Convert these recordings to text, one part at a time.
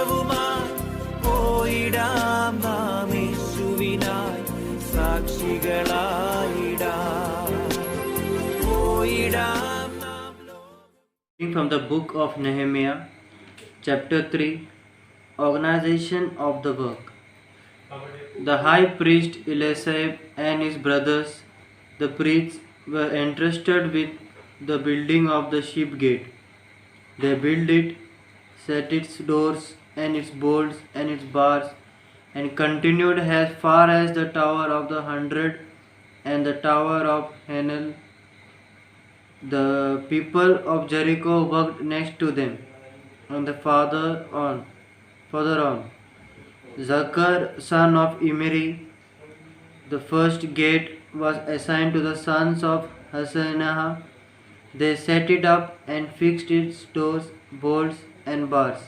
സാക്ഷ്യവുമായി പോയിടാം നാം യേശുവിനായി സാക്ഷികളായിടാം പോയിടാം നാം. From the book of Nehemiah, chapter 3, Organization of the work. The high priest Eliashib and his brothers, the priests, were entrusted with the building of the sheep gate. They built it, set its doors and its bolts and its bars, and continued as far as the Tower of the 100 and the Tower of Hanel. The people of Jericho worked next to them, and further on. Zakkar, son of Imri, the first gate was assigned to the sons of Hassenaah. They set it up and fixed its doors, bolts, and bars.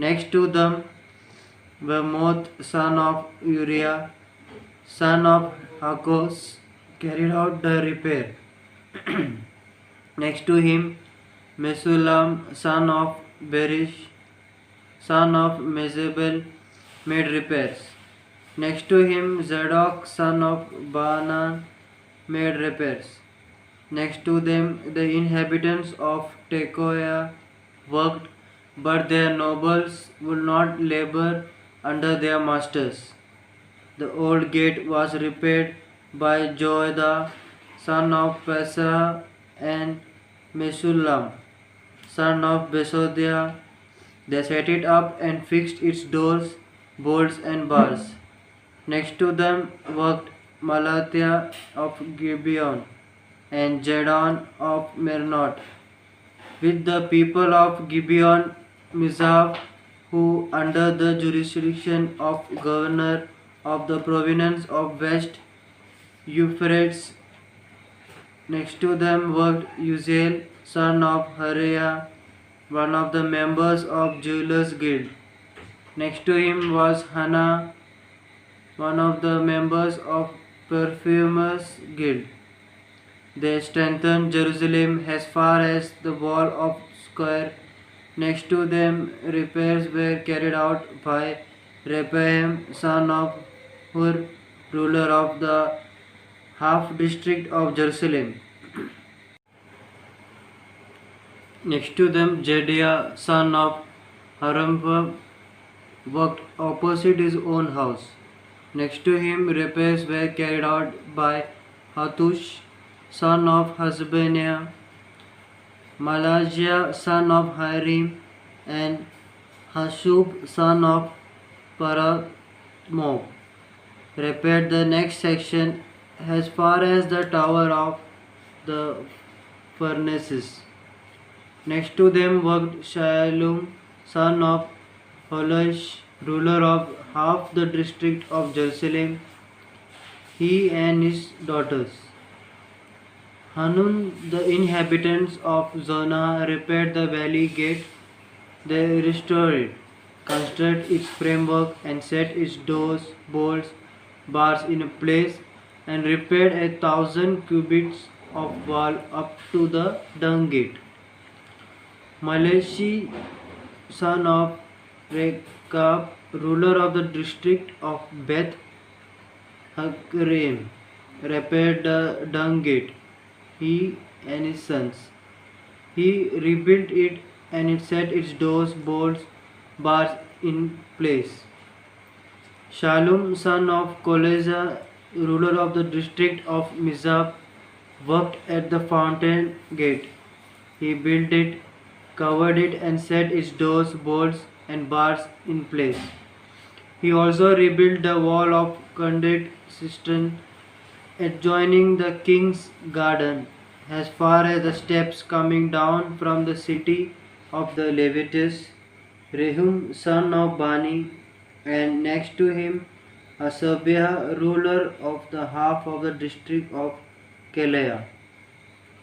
Next to them, Vermoth, son of Uriah, son of Hakos, carried out the repair. Next to him, Mesullam, son of Berish, son of Mezebel, made repairs. Next to him, Zadok, son of Baanan, made repairs. Next to them, the inhabitants of Tekoa worked, but their nobles would not labor under their masters. The old gate was repaired by Joiada, son of Pesah, and Mesullam, son of Besodiah. They set it up and fixed its doors, bolts, and bars. Next to them worked Malathiah of Gibeon and Jadon of Mernot. With the people of Gibeon, Mizaf, who under the jurisdiction of governor of the province of West Euphrates. Next to them worked Uziel, son of Hariah, one of the members of Jewelers Guild. Next to him was Hannah, one of the members of Perfumers Guild. They strengthened Jerusalem as far as the wall of square. Next to them, repairs were carried out by Rephaim, son of Hur, ruler of the half district of Jerusalem. Next to them, Jediah, son of Harumph, worked opposite his own house. Next to him, repairs were carried out by Hattush, son of Hasbaniah, Malachiah, son of Hiram, and Hashub, son of Parathmoth. Repaired the next section as far as the tower of the furnaces. Next to them worked Shallum, son of Holosh, ruler of half the district of Jerusalem, he and his daughters. Hanun, the inhabitants of Zonah, repaired the valley gate. They restored it, constructed its framework, and set its doors, bolts, bars in place, and repaired 1,000 cubits of wall up to the dung gate. Malachi, son of Rechab, ruler of the district of Beth Hakkerem, repaired the dung gate, he and his sons. He rebuilt it and it set its doors, bolts, bars in place. Shallum, son of Koleza, ruler of the district of Mizab, worked at the fountain gate. He built it, covered it, and set its doors, bolts, and bars in place. He also rebuilt the wall of conduit cistern adjoining the king's garden as far as the steps coming down from the city of the Levites, Rehum, son of Bani, and next to him Asabiah, ruler of the half of the district of Kelea,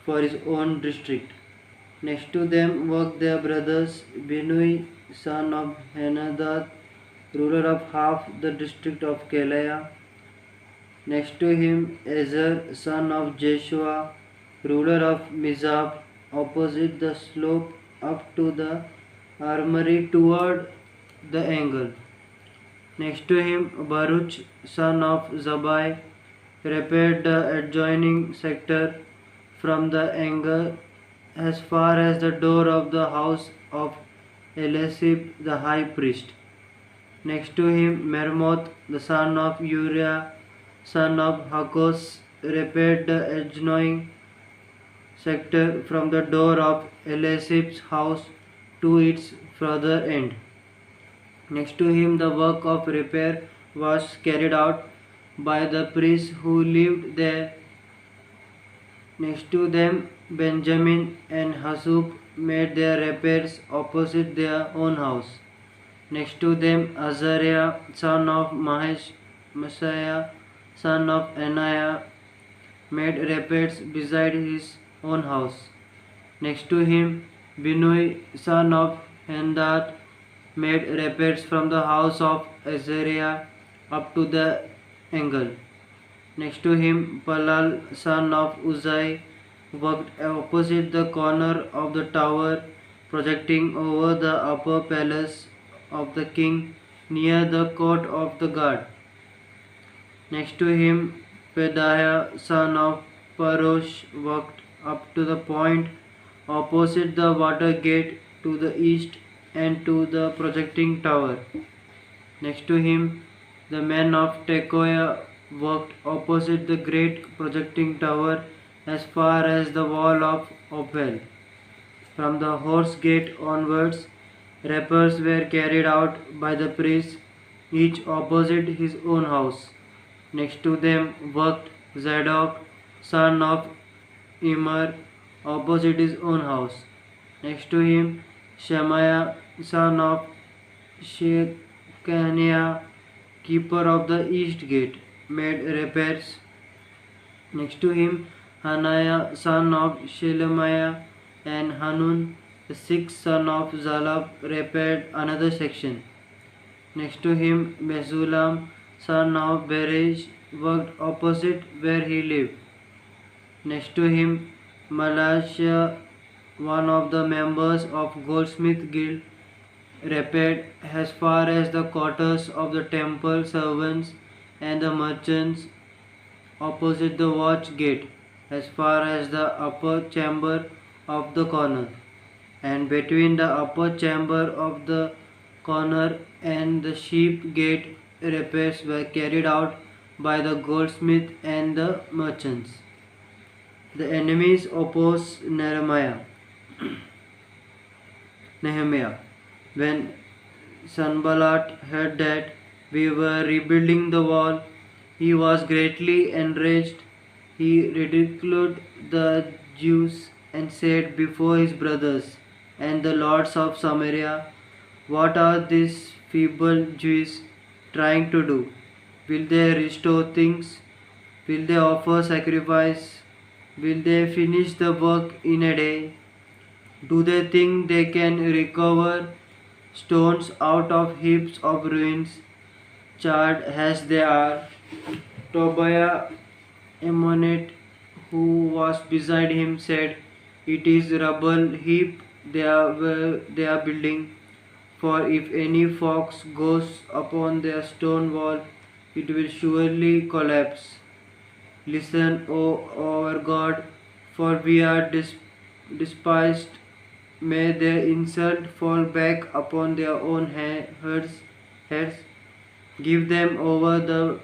for his own district. Next to them worked their brothers Binui, son of Henadad, ruler of half the district of Kelea. Next to him Ezer, son of Jeshua, ruler of Mizab, opposite the slope up to the armory toward the angle. Next to him, Baruch, son of Zabai, repaired the adjoining sector from the angle as far as the door of the house of Eliasib the high priest. Next to him, Meremoth, the son of Uriah, son of Hakos, repaired the adjoining sector from the door of Eliasib's house to its further end. Next to him, the work of repair was carried out by the priests who lived there. Next to them, Benjamin and Hasub made their repairs opposite their own house. Next to them, Azariah, son of Messiah, son of Anaiah, made repairs beside his own house. Next to him, Binui, son of Hendat, made repairs from the house of Azariah up to the angle. Next to him, Palal, son of Uzai, worked opposite the corner of the tower projecting over the upper palace of the king near the court of the guard. Next to him, Pedaiah, son of Parosh, worked up to the point opposite the water gate to the east and to the projecting tower. Next to him, the men of Tekoa worked opposite the great projecting tower as far as the wall of Ophel. From the horse gate onwards, repairs were carried out by the priests, each opposite his own house. Next to them worked Zadok, son of Immer, opposite his own house. Next to him, Shemaiah, son of Shechaniah, keeper of the east gate, made repairs. Next to him, Hananiah, son of Shelemiah, and Hanun, the sixth son of Zalab, repaired another section. Next to him, Mesulam, son of Beresh, worked opposite where he lived. Next to him, Malashia, one of the members of Goldsmith Guild, repaired as far as the quarters of the temple servants and the merchants opposite the watch gate, as far as the upper chamber of the corner, and between the upper chamber of the corner and the sheep gate repairs were carried out by the goldsmith and the merchants. The enemies opposed Nehemiah. When Sanballat heard that we were rebuilding the wall, he was greatly enraged. He ridiculed the Jews and said before his brothers and the lords of Samaria, "What are these feeble Jews trying to do? Will they restore things? Will they offer sacrifice? Will they finish the work in a day? Do they think they can recover stones out of heaps of ruins, charred as they are?" Tobiah, Ammonite, who was beside him, said, "It is rubble heap they are building. For if any fox goes upon their stone wall, it will surely collapse. Listen, O our God, for we are despised. May their insult fall back upon their own heads. Give them over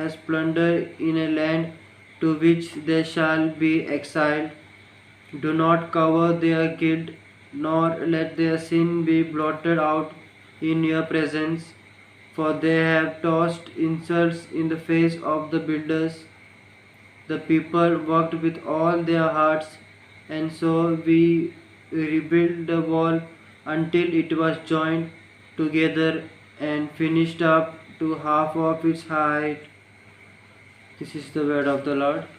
as plunder in a land to which they shall be exiled. Do not cover their guilt, nor let their sin be blotted out in your presence, for they have tossed insults in the face of the builders. The people worked with all their hearts, and so we rebuilt the wall until it was joined together and finished up to half of its height." This is the word of the Lord.